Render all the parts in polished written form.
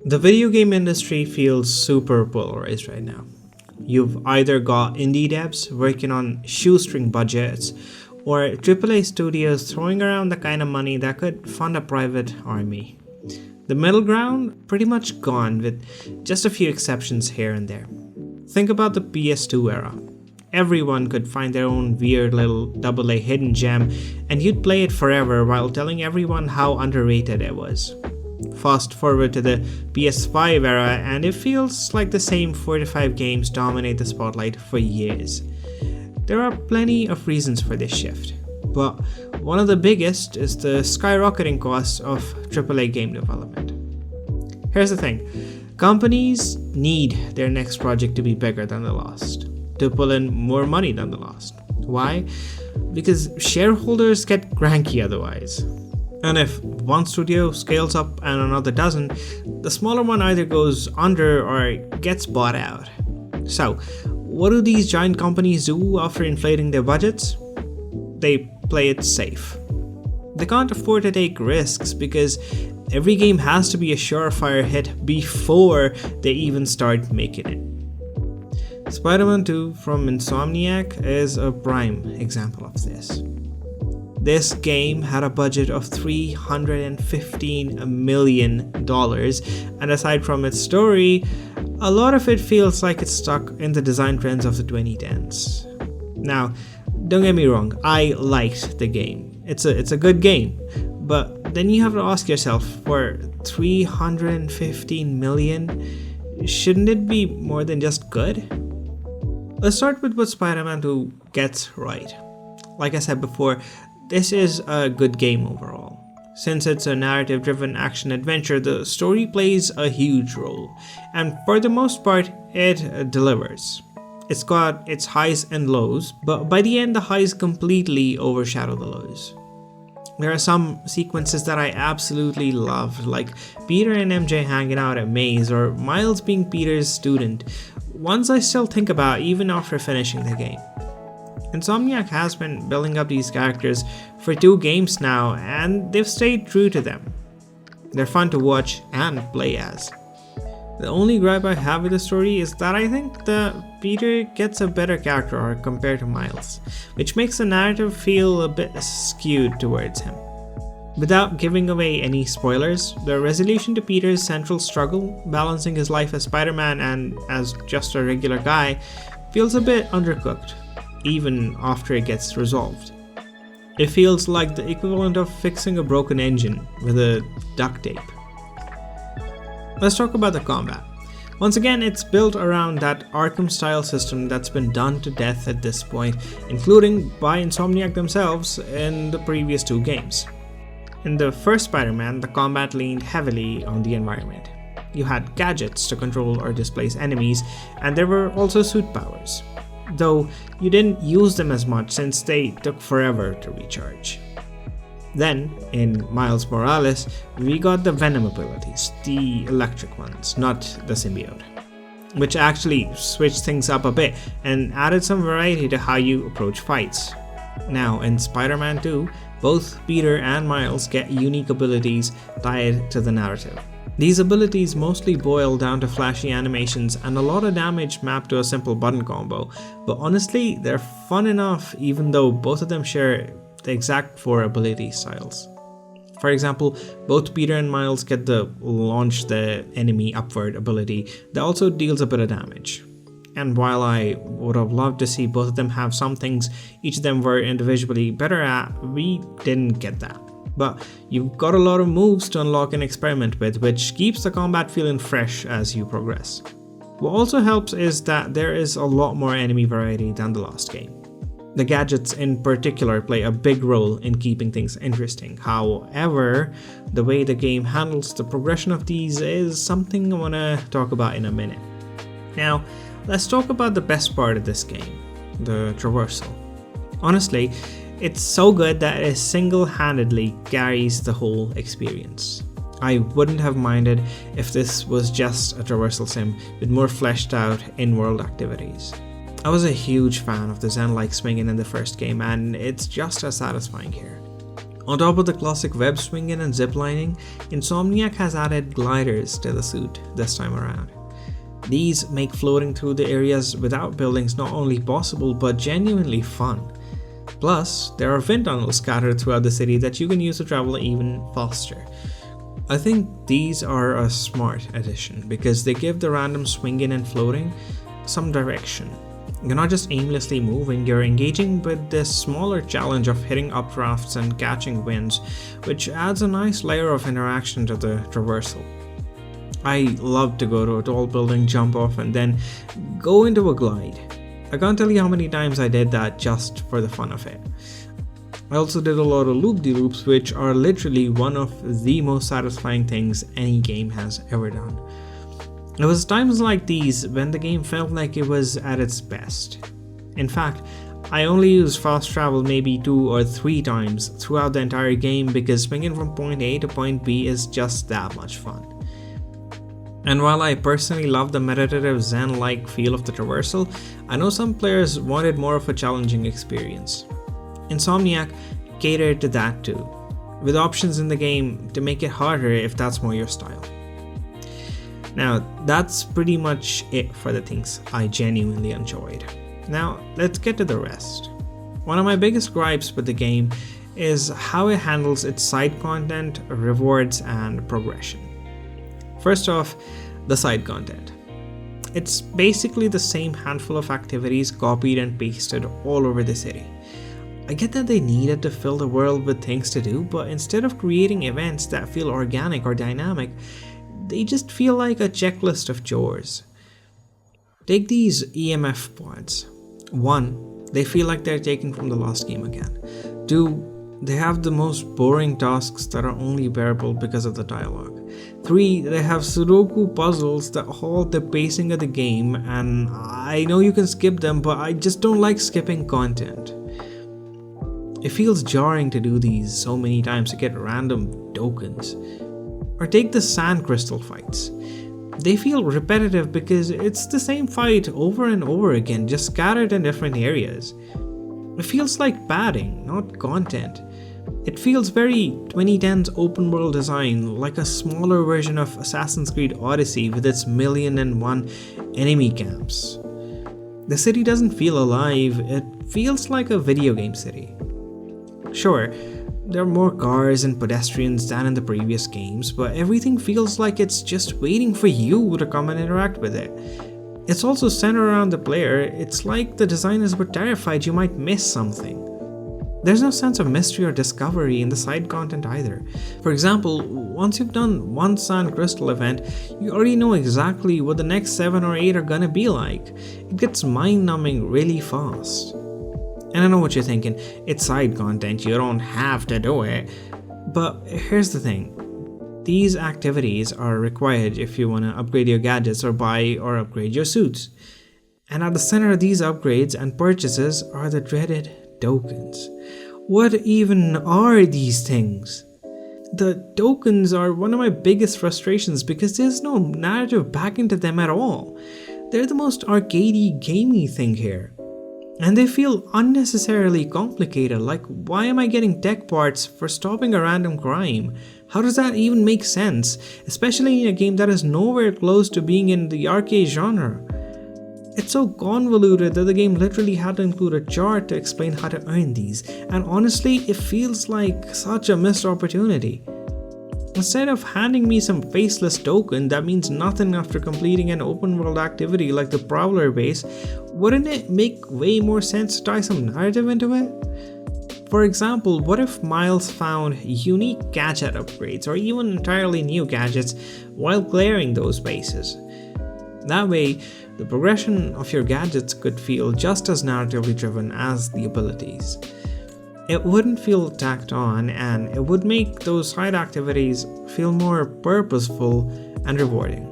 The video game industry feels super polarized right now. You've either got indie devs working on shoestring budgets, or AAA studios throwing around the kind of money that could fund a private army. The middle ground pretty much gone, with just a few exceptions here and there. Think about the PS2 era. Everyone could find their own weird little AA hidden gem, and you'd play it forever while telling everyone how underrated it was. Fast forward to the PS5 era, and it feels like the same 4 to 5 games dominate the spotlight for years. There are plenty of reasons for this shift, but one of the biggest is the skyrocketing costs of AAA game development. Here's the thing, companies need their next project to be bigger than the last, to pull in more money than the last. Why? Because shareholders get cranky otherwise. And if one studio scales up and another doesn't, the smaller one either goes under or gets bought out. So, what do these giant companies do after inflating their budgets? They play it safe. They can't afford to take risks because every game has to be a surefire hit before they even start making it. Spider-Man 2 from Insomniac is a prime example of this. This game had a budget of $315 million, and aside from its story, a lot of it feels like it's stuck in the design trends of the 2010s. Now, don't get me wrong, I liked the game. It's a good game, but then you have to ask yourself, for $315 million, shouldn't it be more than just good? Let's start with what Spider-Man 2 gets right. Like I said before, this is a good game overall. Since it's a narrative-driven action-adventure, the story plays a huge role, and for the most part, it delivers. It's got its highs and lows, but by the end, the highs completely overshadow the lows. There are some sequences that I absolutely loved, like Peter and MJ hanging out at Maze, or Miles being Peter's student, ones I still think about even after finishing the game. Insomniac has been building up these characters for 2 games now, and they've stayed true to them. They're fun to watch and play as. The only gripe I have with the story is that I think that Peter gets a better character arc compared to Miles, which makes the narrative feel a bit skewed towards him. Without giving away any spoilers, the resolution to Peter's central struggle, balancing his life as Spider-Man and as just a regular guy, feels a bit undercooked, even after it gets resolved. It feels like the equivalent of fixing a broken engine with a duct tape. Let's talk about the combat. Once again, it's built around that Arkham-style system that's been done to death at this point, including by Insomniac themselves in the previous 2 games. In the first Spider-Man, the combat leaned heavily on the environment. You had gadgets to control or displace enemies, and there were also suit powers, though you didn't use them as much since they took forever to recharge. Then, in Miles Morales, we got the Venom abilities, the electric ones, not the symbiote, which actually switched things up a bit and added some variety to how you approach fights. Now, in Spider-Man 2, both Peter and Miles get unique abilities tied to the narrative. These abilities mostly boil down to flashy animations and a lot of damage mapped to a simple button combo, but honestly, they're fun enough even though both of them share the exact 4 ability styles. For example, both Peter and Miles get the launch the enemy upward ability that also deals a bit of damage. And while I would have loved to see both of them have some things each of them were individually better at, we didn't get that. But you've got a lot of moves to unlock and experiment with, which keeps the combat feeling fresh as you progress. What also helps is that there is a lot more enemy variety than the last game. The gadgets in particular play a big role in keeping things interesting. However, the way the game handles the progression of these is something I want to talk about in a minute. Now, let's talk about the best part of this game, the traversal. Honestly, it's so good that it single-handedly carries the whole experience. I wouldn't have minded if this was just a traversal sim with more fleshed out in-world activities. I was a huge fan of the Zen-like swinging in the first game, and it's just as satisfying here. On top of the classic web swinging and ziplining, Insomniac has added gliders to the suit this time around. These make floating through the areas without buildings not only possible but genuinely fun. Plus, there are wind tunnels scattered throughout the city that you can use to travel even faster. I think these are a smart addition because they give the random swinging and floating some direction. You're not just aimlessly moving, you're engaging with this smaller challenge of hitting updrafts and catching winds, which adds a nice layer of interaction to the traversal. I love to go to a tall building, jump off, and then go into a glide. I can't tell you how many times I did that just for the fun of it. I also did a lot of loop-de-loops, which are literally one of the most satisfying things any game has ever done. It was times like these when the game felt like it was at its best. In fact, I only used fast travel maybe 2 or 3 times throughout the entire game because swinging from point A to point B is just that much fun. And while I personally love the meditative zen-like feel of the traversal, I know some players wanted more of a challenging experience. Insomniac catered to that too, with options in the game to make it harder if that's more your style. Now, that's pretty much it for the things I genuinely enjoyed. Now, let's get to the rest. One of my biggest gripes with the game is how it handles its side content, rewards, and progression. First off, the side content. It's basically the same handful of activities copied and pasted all over the city. I get that they needed to fill the world with things to do, but instead of creating events that feel organic or dynamic, they just feel like a checklist of chores. Take these EMF pods. 1, they feel like they're taken from the last game again. 2, they have the most boring tasks that are only bearable because of the dialogue. 3, they have Sudoku puzzles that halt the pacing of the game, and I know you can skip them, but I just don't like skipping content. It feels jarring to do these so many times to get random tokens. Or take the sand crystal fights. They feel repetitive because it's the same fight over and over again, just scattered in different areas. It feels like padding, not content. It feels very 2010s open world design, like a smaller version of Assassin's Creed Odyssey with its 1,000,001 enemy camps. The city doesn't feel alive, it feels like a video game city. Sure, there are more cars and pedestrians than in the previous games, but everything feels like it's just waiting for you to come and interact with it. It's also centered around the player. It's like the designers were terrified you might miss something. There's no sense of mystery or discovery in the side content either. For example, once you've done one sand crystal event, you already know exactly what the next 7 or 8 are gonna be like. It gets mind-numbing really fast. And I know what you're thinking, it's side content, you don't have to do it. But here's the thing, these activities are required if you want to upgrade your gadgets or buy or upgrade your suits. And at the center of these upgrades and purchases are the dreaded tokens. What even are these things? The tokens are one of my biggest frustrations because there's no narrative back into them at all. They're the most arcadey, gamey thing here. And they feel unnecessarily complicated, like why am I getting tech parts for stopping a random crime? How does that even make sense, especially in a game that is nowhere close to being in the arcade genre? It's so convoluted that the game literally had to include a chart to explain how to earn these, and honestly, it feels like such a missed opportunity. Instead of handing me some faceless token that means nothing after completing an open world activity like the Prowler base, wouldn't it make way more sense to tie some narrative into it? For example, what if Miles found unique gadget upgrades or even entirely new gadgets while clearing those bases? That way, the progression of your gadgets could feel just as narratively driven as the abilities. It wouldn't feel tacked on, and it would make those side activities feel more purposeful and rewarding.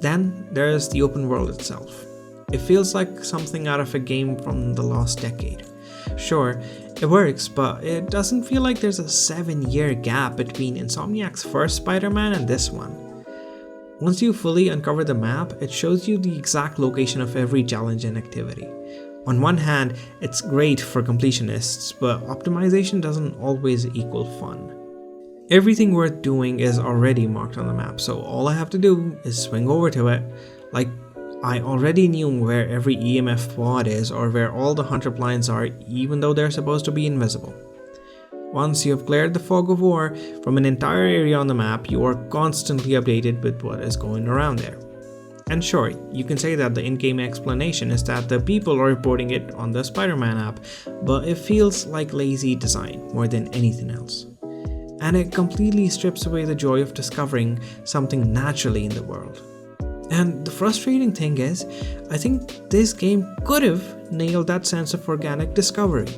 Then there's the open world itself. It feels like something out of a game from the last decade. Sure, it works, but it doesn't feel like there's a 7-year gap between Insomniac's first Spider-Man and this one. Once you fully uncover the map, it shows you the exact location of every challenge and activity. On one hand, it's great for completionists, but optimization doesn't always equal fun. Everything worth doing is already marked on the map, so all I have to do is swing over to it. Like, I already knew where every EMF pod is or where all the hunter blinds are, even though they're supposed to be invisible. Once you have cleared the fog of war from an entire area on the map, you are constantly updated with what is going around there. And sure, you can say that the in-game explanation is that the people are reporting it on the Spider-Man app, but it feels like lazy design more than anything else. And it completely strips away the joy of discovering something naturally in the world. And the frustrating thing is, I think this game could have nailed that sense of organic discovery.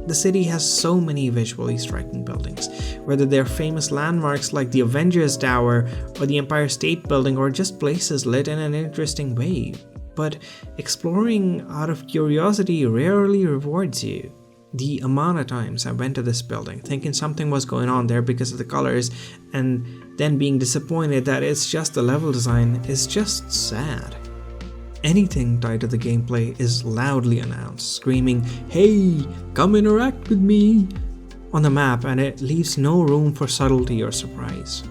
The city has so many visually striking buildings, whether they're famous landmarks like the Avengers Tower or the Empire State Building, or just places lit in an interesting way. But exploring out of curiosity rarely rewards you. The amount of times I went to this building thinking something was going on there because of the colors, and then being disappointed that it's just the level design is just sad. Anything tied to the gameplay is loudly announced, screaming, "Hey, come interact with me!" on the map, and it leaves no room for subtlety or surprise.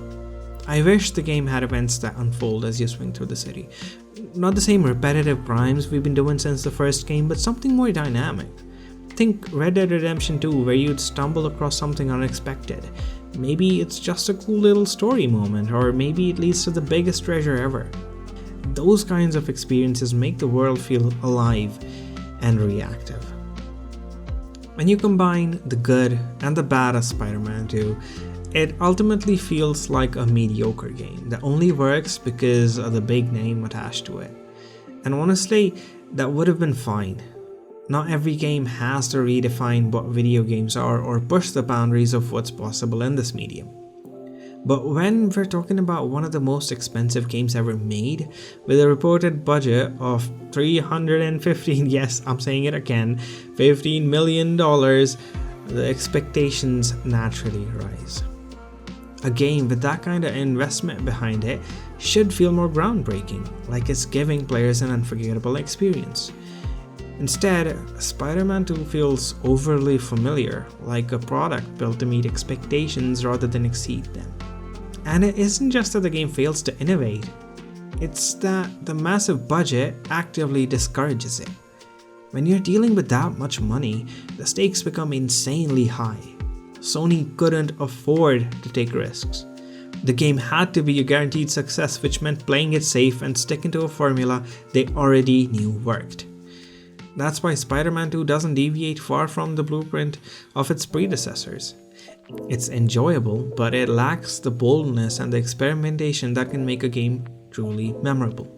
I wish the game had events that unfold as you swing through the city. Not the same repetitive crimes we've been doing since the first game, but something more dynamic. Think Red Dead Redemption 2, where you'd stumble across something unexpected. Maybe it's just a cool little story moment, or maybe it leads to the biggest treasure ever. Those kinds of experiences make the world feel alive and reactive. When you combine the good and the bad of Spider-Man 2, it ultimately feels like a mediocre game that only works because of the big name attached to it. And honestly, that would have been fine. Not every game has to redefine what video games are or push the boundaries of what's possible in this medium. But when we're talking about one of the most expensive games ever made, with a reported budget of $315, yes, I'm saying it again, $15 million, the expectations naturally rise. A game with that kind of investment behind it should feel more groundbreaking, like it's giving players an unforgettable experience. Instead, Spider-Man 2 feels overly familiar, like a product built to meet expectations rather than exceed them. And it isn't just that the game fails to innovate, it's that the massive budget actively discourages it. When you're dealing with that much money, the stakes become insanely high. Sony couldn't afford to take risks. The game had to be a guaranteed success, which meant playing it safe and sticking to a formula they already knew worked. That's why Spider-Man 2 doesn't deviate far from the blueprint of its predecessors. It's enjoyable, but it lacks the boldness and the experimentation that can make a game truly memorable.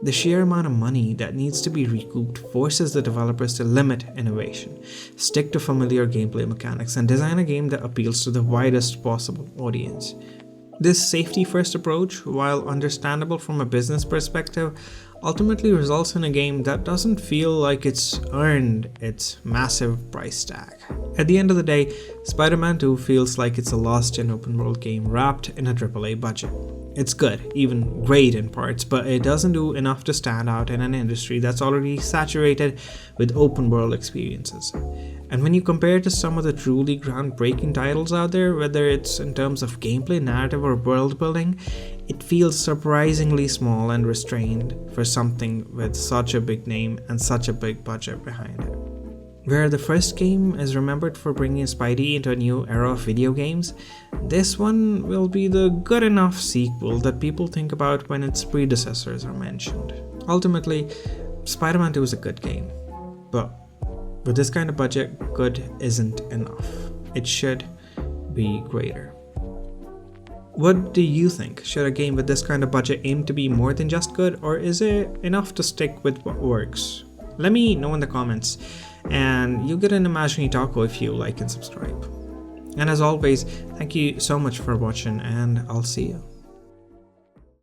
The sheer amount of money that needs to be recouped forces the developers to limit innovation, stick to familiar gameplay mechanics, and design a game that appeals to the widest possible audience. This safety-first approach, while understandable from a business perspective, ultimately results in a game that doesn't feel like it's earned its massive price tag. At the end of the day, Spider-Man 2 feels like it's a lost-gen open-world game wrapped in a AAA budget. It's good, even great in parts, but it doesn't do enough to stand out in an industry that's already saturated with open-world experiences. And when you compare it to some of the truly groundbreaking titles out there, whether it's in terms of gameplay, narrative, or world building, it feels surprisingly small and restrained for something with such a big name and such a big budget behind it. Where the first game is remembered for bringing Spidey into a new era of video games, this one will be the good enough sequel that people think about when its predecessors are mentioned. Ultimately, Spider-Man 2 is a good game, but with this kind of budget, good isn't enough. It should be greater. What do you think? Should a game with this kind of budget aim to be more than just good, or is it enough to stick with what works? Let me know in the comments, and you'll get an imaginary taco if you like and subscribe. And as always, thank you so much for watching, and I'll see you.